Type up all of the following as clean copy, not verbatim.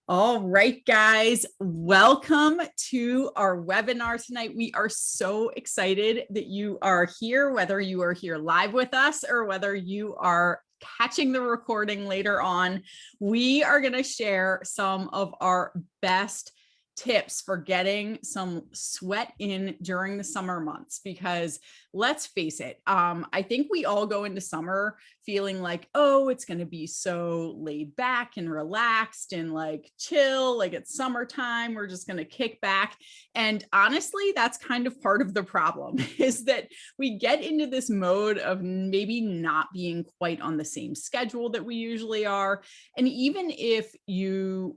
All right, guys, welcome to our webinar tonight. We are so excited that you are here, whether you are here live with us or whether you are catching the recording later on. We are going to share some of our best tips for getting some sweat in during the summer months, because let's face it, I think we all go into summer feeling like, oh, it's going to be so laid back and relaxed and like chill, like it's summertime, we're just going to kick back. And honestly, that's kind of part of the problem is that we get into this mode of maybe not being quite on the same schedule that we usually are. And even if you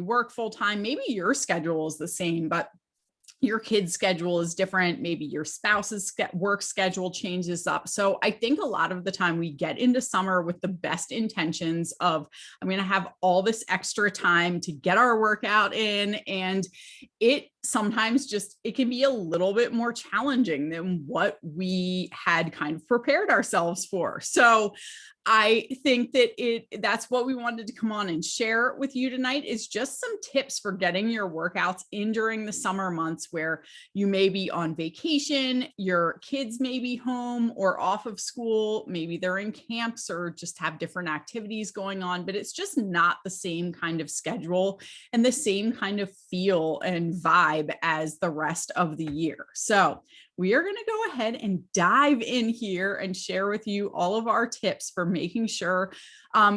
work full time, maybe your schedule is the same, but your kid's schedule is different. Maybe your spouse's work schedule changes up. So I think a lot of the time we get into summer with the best intentions of, I'm going to have all this extra time to get our workout in. And it sometimes it can be a little bit more challenging than what we had kind of prepared ourselves for. So I think that that's what we wanted to come on and share with you tonight, is just some tips for getting your workouts in during the summer months where you may be on vacation, your kids may be home or off of school, maybe they're in camps or just have different activities going on, but it's just not the same kind of schedule and the same kind of feel and vibe as the rest of the year. So we are going to go ahead and dive in here and share with you all of our tips for making sure,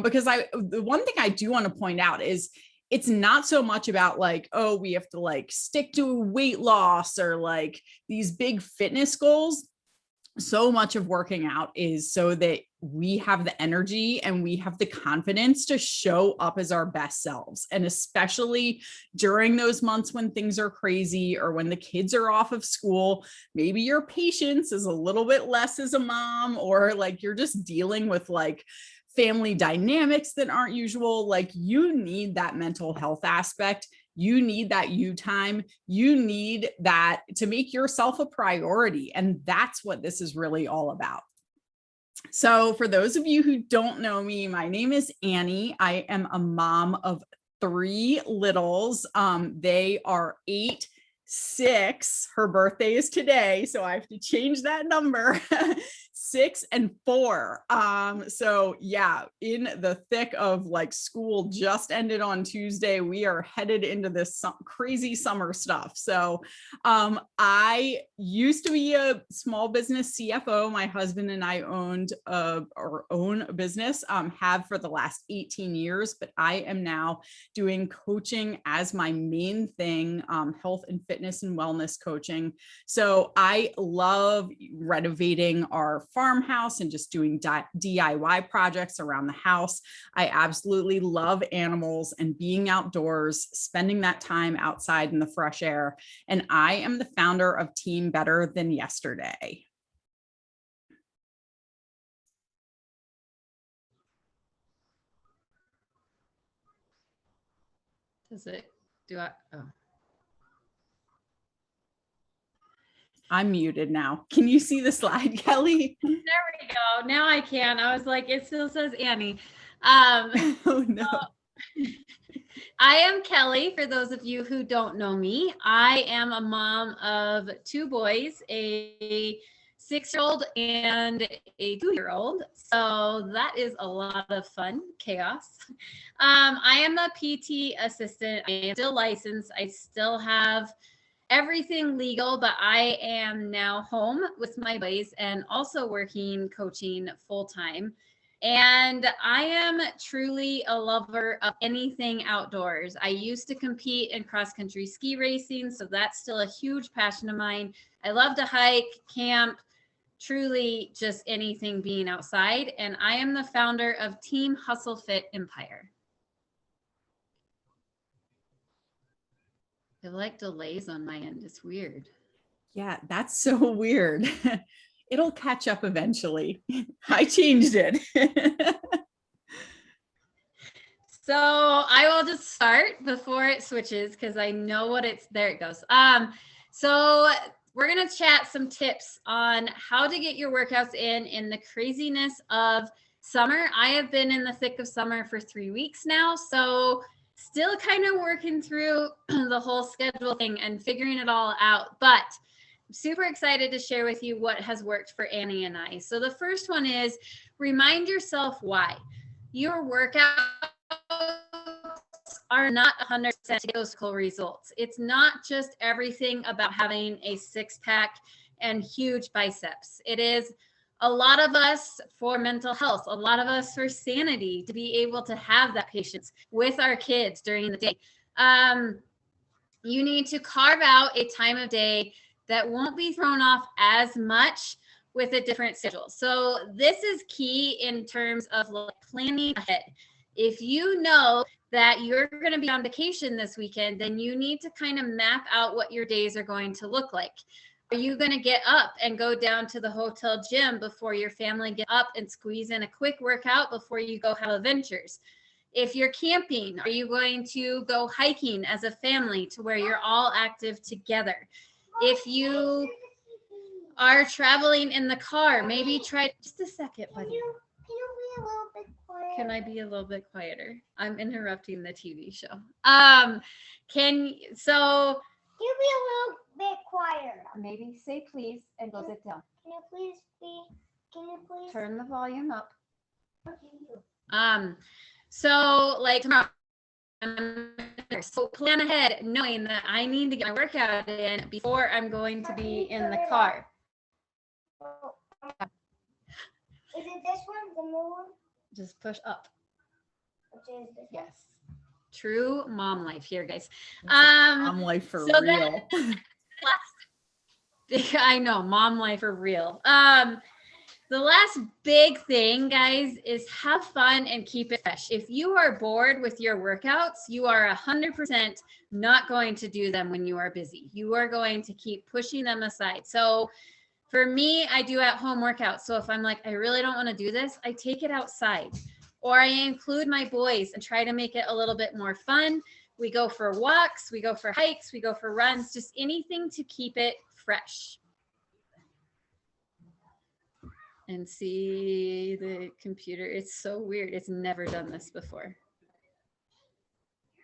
because the one thing I do want to point out is it's not so much about like, oh, we have to like stick to weight loss or like these big fitness goals. So much of working out is so that we have the energy and we have the confidence to show up as our best selves. And especially during those months when things are crazy or when the kids are off of school, maybe your patience is a little bit less as a mom, or like you're just dealing with like family dynamics that aren't usual. Like you need that mental health aspect. You need that you time. You need that to make yourself a priority. And that's what this is really all about. So for those of you who don't know me, my name is Annie. I am a mom of 3 littles. They are 8, 6. Her birthday is today, so I have to change that number. 6 and 4. So yeah, in the thick of like school just ended on Tuesday, we are headed into this crazy summer stuff. So I used to be a small business CFO. My husband and I own a business, have for the last 18 years, but I am now doing coaching as my main thing, health and fitness and wellness coaching. So I love renovating our farmhouse and just doing DIY projects around the house. I absolutely love animals and being outdoors, spending that time outside in the fresh air. And I am the founder of Team Better Than Yesterday. I'm muted now. Can you see the slide, Kelly? There we go. Now I can. I was like, it still says Annie. Oh no. I am Kelly. For those of you who don't know me, I am a mom of 2 boys, a 6-year-old and a 2-year-old. So that is a lot of fun, chaos. I am a PT assistant. I am still licensed. I still have everything legal, but I am now home with my boys and also working coaching full time. And I am truly a lover of anything outdoors. I used to compete in cross country ski racing, so that's still a huge passion of mine. I love to hike, camp, truly just anything being outside. And I am the founder of Team Hustle Fit Empire. I have like delays on my end. It's weird. Yeah, that's so weird. It'll catch up eventually. I changed it. So I will just start before it switches because I know what there it goes. So we're going to chat some tips on how to get your workouts in the craziness of summer. I have been in the thick of summer for 3 weeks now. So Still kind of working through the whole schedule thing and figuring it all out, but I'm super excited to share with you what has worked for Annie and I. So the first one is remind yourself why. Your workouts are not 100% to get those cool results. It's not just everything about having a six-pack and huge biceps. It is a lot of us for mental health, a lot of us for sanity, to be able to have that patience with our kids during the day. You need to carve out a time of day that won't be thrown off as much with a different schedule. So this is key in terms of like planning ahead. If you know that you're going to be on vacation this weekend, then you need to kind of map out what your days are going to look like. Are you going to get up and go down to the hotel gym before your family get up and squeeze in a quick workout before you go have adventures? If you're camping, are you going to go hiking as a family to where you're all active together? If you are traveling in the car, maybe try just a second, buddy. Can I be a little bit quieter? I'm interrupting the TV show. So Can you be a little bit quieter? maybe say please and go sit down. Can you please Turn the volume up. Okay. So like tomorrow, so plan ahead knowing that I need to get my workout in before I'm going to be in the car. Is it this one, the new one? Just push up. Which is this one? Yes. True mom life here, guys. Mom life for so real. I know, mom life for real. The last big thing, guys, is have fun and keep it fresh. If you are bored with your workouts, you are 100% not going to do them when you are busy. You are going to keep pushing them aside. So for me, I do at-home workouts. So if I'm like, I really don't want to do this, I take it outside. Or I include my boys and try to make it a little bit more fun. We go for walks, we go for hikes, we go for runs, just anything to keep it fresh. And see the computer. It's so weird. It's never done this before.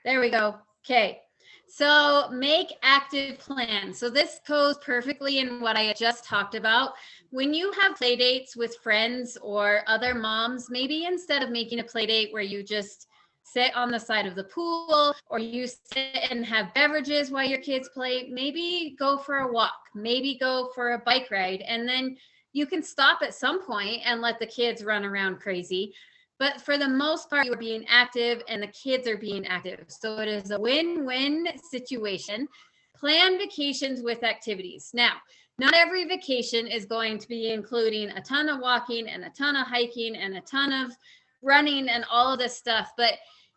There we go. Okay. So make active plans. So this goes perfectly in what I just talked about. When you have play dates with friends or other moms, maybe instead of making a play date where you just sit on the side of the pool or you sit and have beverages while your kids play, maybe go for a walk, maybe go for a bike ride, and then you can stop at some point and let the kids run around crazy. But for the most part, you are being active and the kids are being active. So it is a win-win situation. Plan vacations with activities. Now, not every vacation is going to be including a ton of walking and a ton of hiking and a ton of running and all of this stuff. But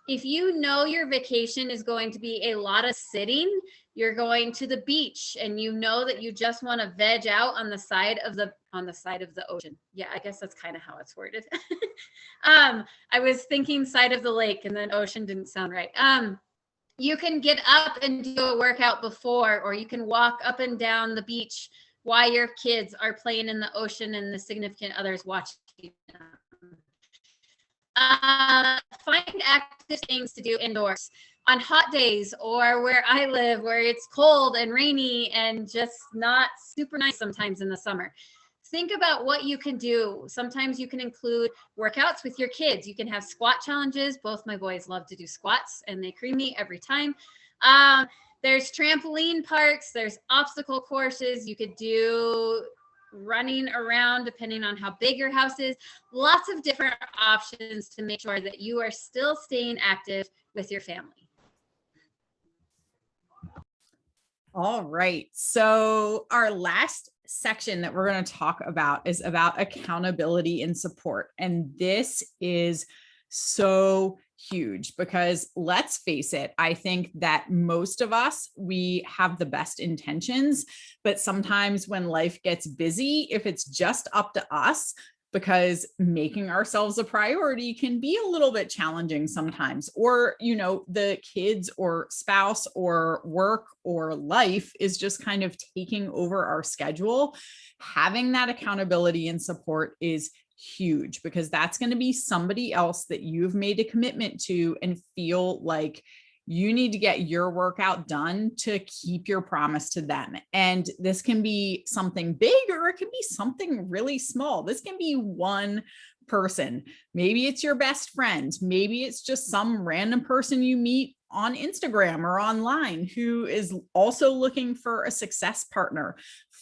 if you know your vacation is going to be a lot of sitting, you're going to the beach and you know that you just want to veg out on the side of the ocean. Yeah, I guess that's kind of how it's worded. I was thinking side of the lake and then ocean didn't sound right. You can get up and do a workout before, or you can walk up and down the beach while your kids are playing in the ocean and the significant others watching them. Find active things to do indoors on hot days, or where I live, where it's cold and rainy and just not super nice sometimes in the summer. Think about what you can do. Sometimes you can include workouts with your kids. You can have squat challenges. Both my boys love to do squats and they cream me every time. There's trampoline parks. There's obstacle courses. You could do running around depending on how big your house is. Lots of different options to make sure that you are still staying active with your family. All right. So our last section that we're going to talk about is about accountability and support. And this is so huge because let's face it, I think that most of us, we have the best intentions, but sometimes when life gets busy, if it's just up to us, because making ourselves a priority can be a little bit challenging sometimes, or, you know, the kids or spouse or work or life is just kind of taking over our schedule. Having that accountability and support is huge because that's going to be somebody else that you've made a commitment to and feel like you need to get your workout done to keep your promise to them. And this can be something big, or it can be something really small. This can be one person. Maybe it's your best friend. Maybe it's just some random person you meet on Instagram or online who is also looking for a success partner.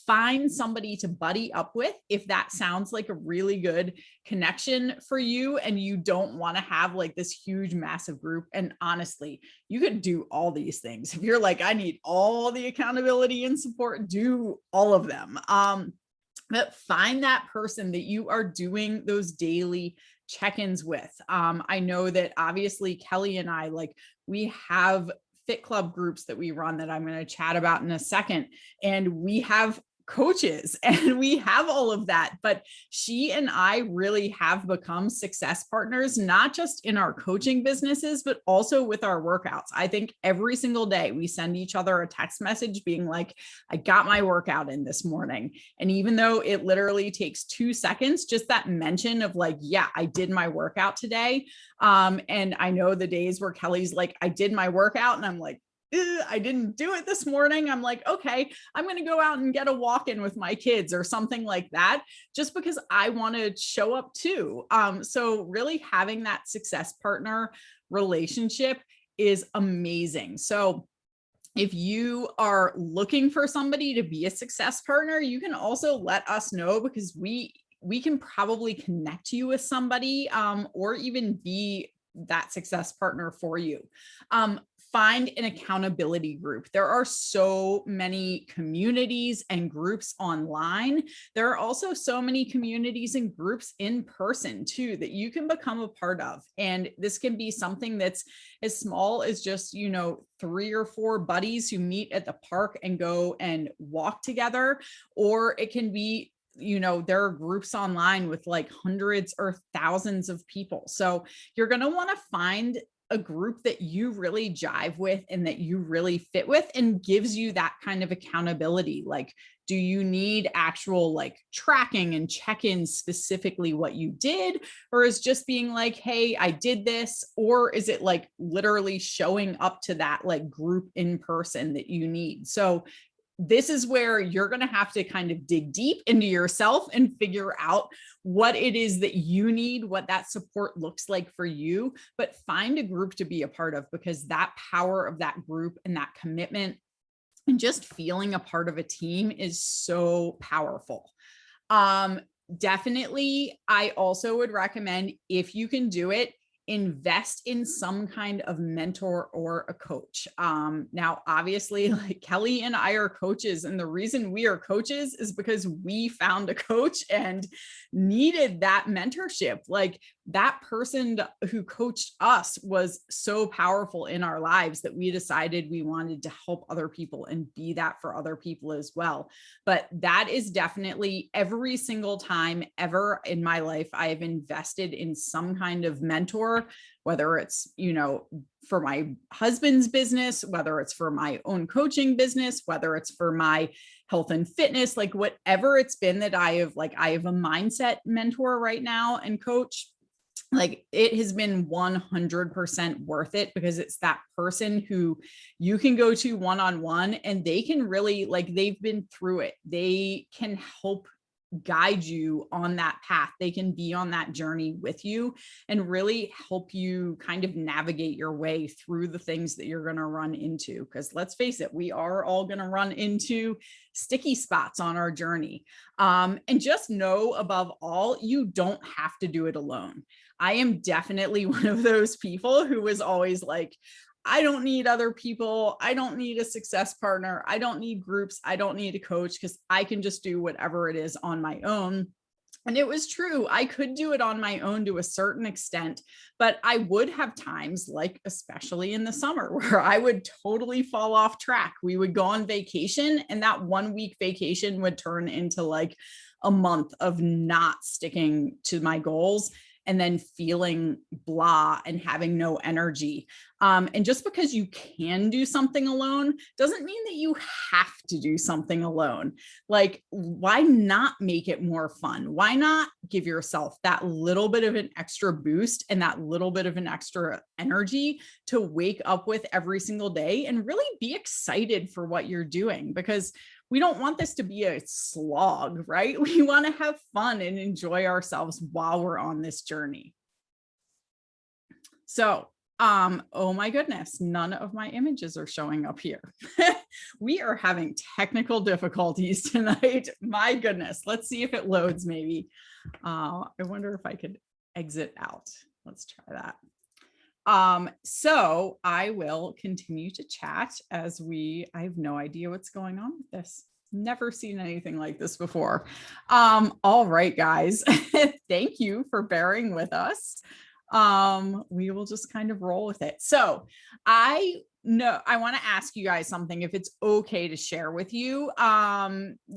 Find somebody to buddy up with if that sounds like a really good connection for you and you don't want to have like this huge, massive group. And honestly, you could do all these things. If you're like, I need all the accountability and support, do all of them. But find that person that you are doing those daily check-ins with. I know that obviously Kelly and I, like, we have fit club groups that we run that I'm going to chat about in a second. And we have coaches and we have all of that, but she and I really have become success partners, not just in our coaching businesses, but also with our workouts. I think every single day we send each other a text message being like, I got my workout in this morning. And even though it literally takes 2 seconds, just that mention of like, yeah, I did my workout today. And I know the days where Kelly's like, I did my workout, and I'm like, I didn't do it this morning. I'm like, okay, I'm going to go out and get a walk in with my kids or something like that, just because I want to show up too. So really having that success partner relationship is amazing. So if you are looking for somebody to be a success partner, you can also let us know, because we can probably connect you with somebody, or even be that success partner for you. Find an accountability group. There are so many communities and groups online. There are also so many communities and groups in person too that you can become a part of. And this can be something that's as small as just, 3 or 4 buddies who meet at the park and go and walk together, or it can be, there are groups online with like hundreds or thousands of people. So you're going to want to find a group that you really jive with and that you really fit with and gives you that kind of accountability. Like, do you need actual like tracking and check-ins specifically what you did, or is just being like, hey, I did this? Or is it like literally showing up to that like group in person that you need? So this is where you're going to have to kind of dig deep into yourself and figure out what it is that you need, what that support looks like for you, but find a group to be a part of, because that power of that group and that commitment and just feeling a part of a team is so powerful. Definitely, I also would recommend, if you can do it, invest in some kind of mentor or a coach. Now, obviously, like Kelly and I are coaches, and the reason we are coaches is because we found a coach and needed that mentorship. Like, that person who coached us was so powerful in our lives that we decided we wanted to help other people and be that for other people as well. But that is definitely, every single time ever in my life, I have invested in some kind of mentor, whether it's, for my husband's business, whether it's for my own coaching business, whether it's for my health and fitness, like whatever it's been that I have a mindset mentor right now and coach. Like, it has been 100% worth it, because it's that person who you can go to one-on-one, and they can really, like, they've been through it. They can help guide you on that path. They can be on that journey with you and really help you kind of navigate your way through the things that you're going to run into. Because let's face it, we are all going to run into sticky spots on our journey. And just know, above all, you don't have to do it alone. I am definitely one of those people who was always like, I don't need other people. I don't need a success partner. I don't need groups. I don't need a coach, because I can just do whatever it is on my own. And it was true. I could do it on my own to a certain extent, but I would have times, like especially in the summer, where I would totally fall off track. We would go on vacation, and that 1 week vacation would turn into like a month of not sticking to my goals. and then feeling blah and having no energy. And just because you can do something alone doesn't mean that you have to do something alone. Like, why not make it more fun? Why not give yourself that little bit of an extra boost and that little bit of an extra energy to wake up with every single day and really be excited for what you're doing? Because we don't want this to be a slog, right? We want to have fun and enjoy ourselves while we're on this journey. So, oh my goodness, none of my images are showing up here. We are having technical difficulties tonight. My goodness, let's see if it loads maybe. I wonder if I could exit out. Let's try that. So I will continue to chat as I have no idea what's going on with this. Never seen anything like this before. All right, guys, thank you for bearing with us. We will just kind of roll with it. So I want to ask you guys something, if it's okay to share with you,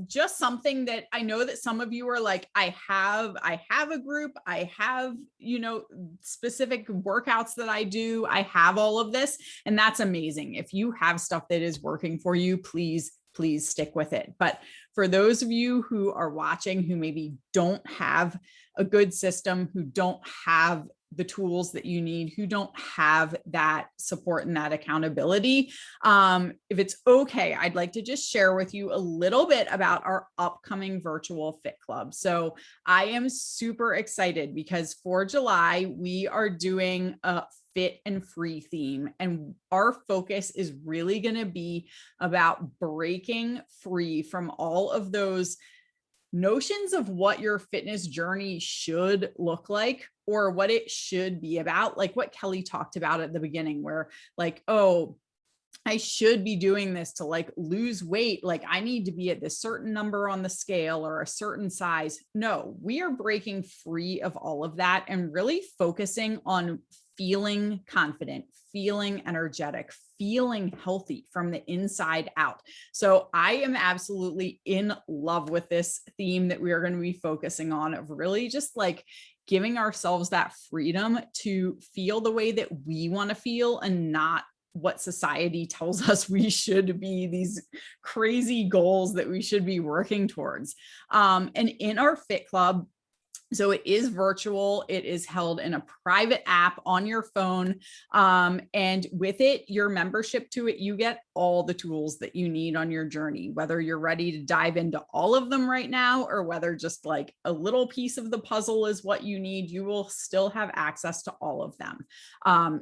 just something that I know that some of you are like, I have a group, I have, specific workouts that I do, I have all of this, and that's amazing. If you have stuff that is working for you, please stick with it. But for those of you who are watching, who maybe don't have a good system, who don't have the tools that you need, who don't have that support and that accountability, if it's okay, I'd like to just share with you a little bit about our upcoming virtual fit club. So I am super excited because for July, we are doing a fit and free theme. And our focus is really going to be about breaking free from all of those notions of what your fitness journey should look like or what it should be about, like what Kelly talked about at the beginning, where like, oh, I should be doing this to like lose weight. Like I need to be at this certain number on the scale or a certain size. No, we are breaking free of all of that and really focusing on feeling confident, feeling energetic, feeling healthy from the inside out. So I am absolutely in love with this theme that we are going to be focusing on, of really just like giving ourselves that freedom to feel the way that we want to feel and not what society tells us we should be, these crazy goals that we should be working towards. And in our Fit Club, so it is virtual. It is held in a private app on your phone. And with it, your membership to it, you get all the tools that you need on your journey, whether you're ready to dive into all of them right now, or whether just like a little piece of the puzzle is what you need, you will still have access to all of them.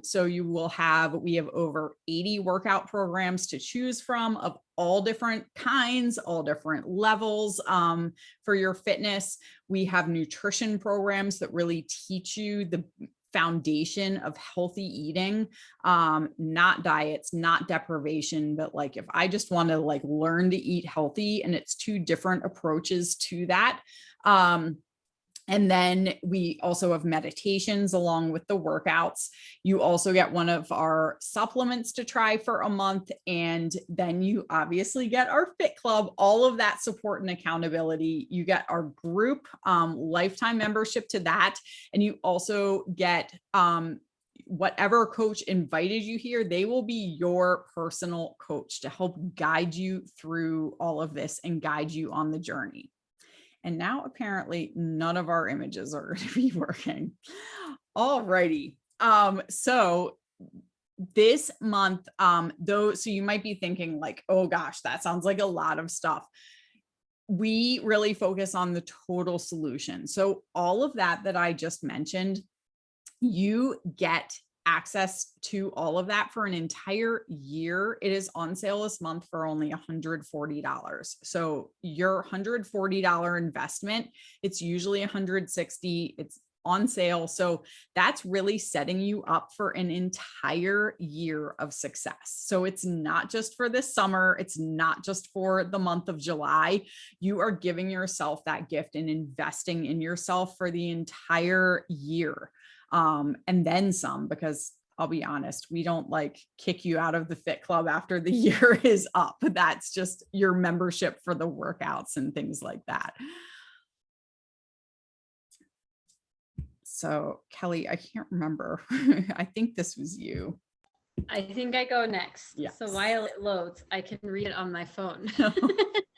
So we have over 80 workout programs to choose from of all different kinds, all different levels for your fitness. We have nutrition programs that really teach you the foundation of healthy eating, not diets, not deprivation, but like if I just want to like learn to eat healthy, and it's two different approaches to that. And then we also have meditations along with the workouts. You also get one of our supplements to try for a month. And then you obviously get our Fit Club, all of that support and accountability. You get our group lifetime membership to that. And you also get whatever coach invited you here, they will be your personal coach to help guide you through all of this and guide you on the journey. And now apparently none of our images are going to be working. All righty. So this month, so you might be thinking like, oh gosh, that sounds like a lot of stuff. We really focus on the total solution. So all of that I just mentioned, you get access to all of that for an entire year. It is on sale this month for only $140. So your $140 investment, it's usually $160. It's on sale. So that's really setting you up for an entire year of success. So it's not just for this summer. It's not just for the month of July. You are giving yourself that gift and investing in yourself for the entire year. And then some, because I'll be honest, we don't like kick you out of the Fit Club after the year is up. That's just your membership for the workouts and things like that. So Kelly, I can't remember. I think this was you. I think I go next. Yes. So while it loads, I can read it on my phone. Oh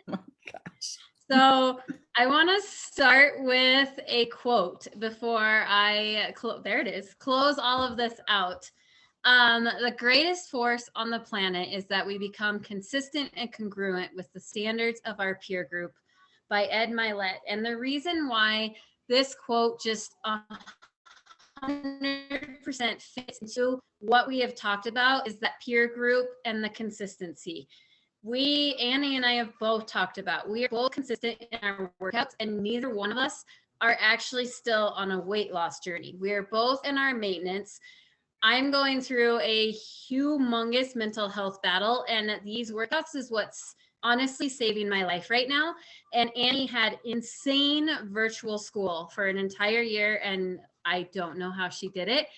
my gosh. So I want to start with a quote before I there it is. Close all of this out. The greatest force on the planet is that we become consistent and congruent with the standards of our peer group, by Ed Milet. And the reason why this quote just 100% fits into what we have talked about is that peer group and the consistency. Annie and I have both talked about, we are both consistent in our workouts, and neither one of us are actually still on a weight loss journey. We are both in our maintenance. I'm going through a humongous mental health battle, and these workouts is what's honestly saving my life right now. And Annie had insane virtual school for an entire year, and I don't know how she did it.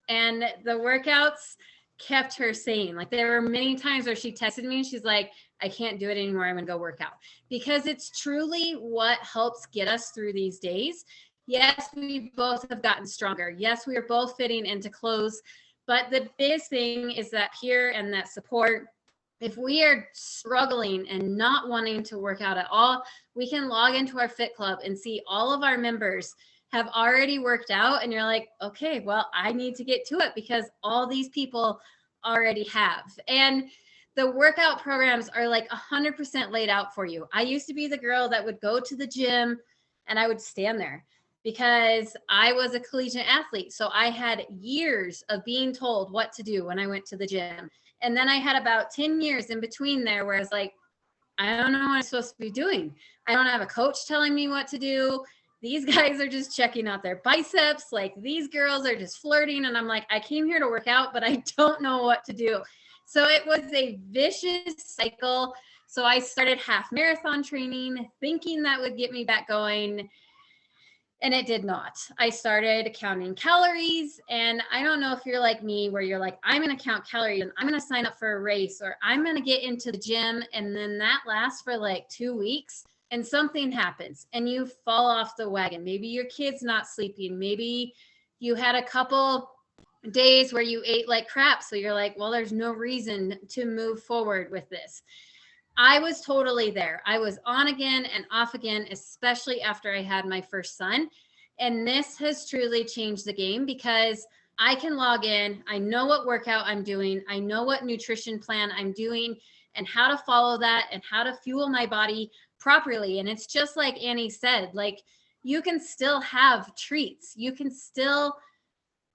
And the workouts kept her sane. Like, there were many times where she texted me and she's like, I can't do it anymore. I'm going to go work out, because it's truly what helps get us through these days. Yes, we both have gotten stronger. Yes, we are both fitting into clothes, but the biggest thing is that peer and that support. If we are struggling and not wanting to work out at all, we can log into our Fit Club and see all of our members have already worked out, and you're like, okay, well, I need to get to it because all these people already have. And the workout programs are like 100% laid out for you. I used to be the girl that would go to the gym and I would stand there because I was a collegiate athlete. So I had years of being told what to do when I went to the gym. And then I had about 10 years in between there where I was like, I don't know what I'm supposed to be doing. I don't have a coach telling me what to do. These guys are just checking out their biceps. Like, these girls are just flirting. And I'm like, I came here to work out, but I don't know what to do. So it was a vicious cycle. So I started half marathon training, thinking that would get me back going. And it did not. I started counting calories. And I don't know if you're like me, where you're like, I'm going to count calories and I'm going to sign up for a race, or I'm going to get into the gym. And then that lasts for like 2 weeks. And something happens and you fall off the wagon. Maybe your kid's not sleeping. Maybe you had a couple days where you ate like crap. So you're like, well, there's no reason to move forward with this. I was totally there. I was on again and off again, especially after I had my first son. And this has truly changed the game, because I can log in. I know what workout I'm doing. I know what nutrition plan I'm doing and how to follow that and how to fuel my body properly. And it's just like Annie said, like, you can still have treats. You can still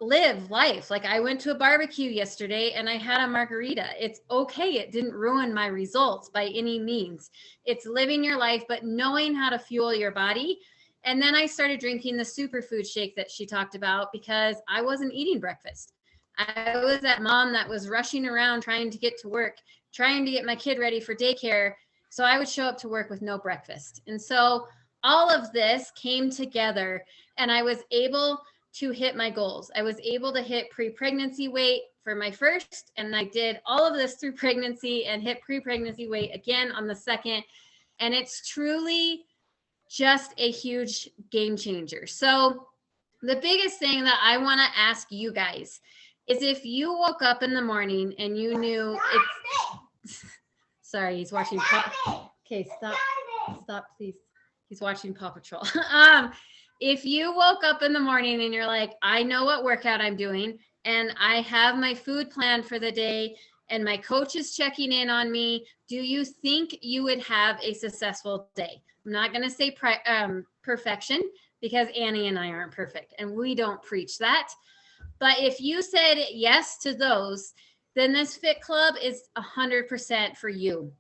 live life. Like, I went to a barbecue yesterday and I had a margarita. It's okay. It didn't ruin my results by any means. It's living your life, but knowing how to fuel your body. And then I started drinking the superfood shake that she talked about, because I wasn't eating breakfast. I was that mom that was rushing around trying to get to work, trying to get my kid ready for daycare. So I would show up to work with no breakfast. And so all of this came together and I was able to hit my goals. I was able to hit pre-pregnancy weight for my first, and I did all of this through pregnancy and hit pre-pregnancy weight again on the second. And it's truly just a huge game changer. So the biggest thing that I want to ask you guys is, if you woke up in the morning and you knew it's sorry, he's watching okay, stop please. He's watching Paw Patrol. If you woke up in the morning and you're like, I know what workout I'm doing and I have my food plan for the day and my coach is checking in on me, do you think you would have a successful day? I'm not going to say perfection, because Annie and I aren't perfect and we don't preach that. But if you said yes to those, then this Fit Club is 100% for you.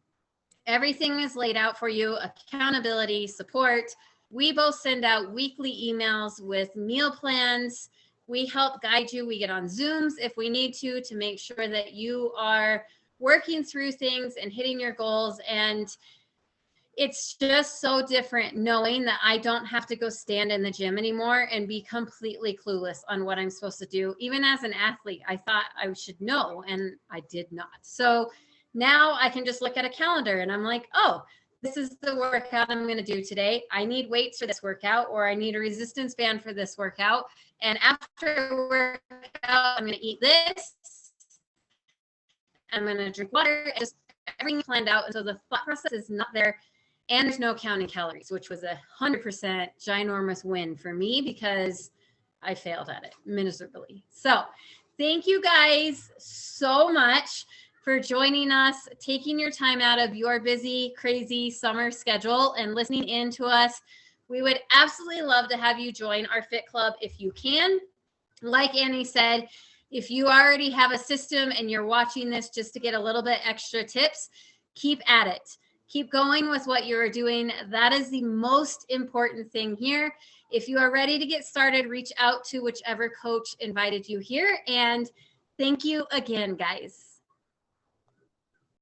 Everything is laid out for you: accountability, support. We both send out weekly emails with meal plans. We help guide you. We get on Zooms if we need to make sure that you are working through things and hitting your goals. And it's just so different knowing that I don't have to go stand in the gym anymore and be completely clueless on what I'm supposed to do. Even as an athlete, I thought I should know, and I did not. So now I can just look at a calendar and I'm like, oh, this is the workout I'm going to do today. I need weights for this workout, or I need a resistance band for this workout. And after workout, I'm going to eat this. I'm going to drink water, and just everything planned out. And so the thought process is not there. And there's no counting calories, which was 100% ginormous win for me because I failed at it miserably. So thank you guys so much for joining us, taking your time out of your busy, crazy summer schedule and listening in to us. We would absolutely love to have you join our Fit Club if you can. Like Annie said, if you already have a system and you're watching this just to get a little bit extra tips, keep at it. Keep going with what you're doing. That is the most important thing here. If you are ready to get started, reach out to whichever coach invited you here. And thank you again, guys.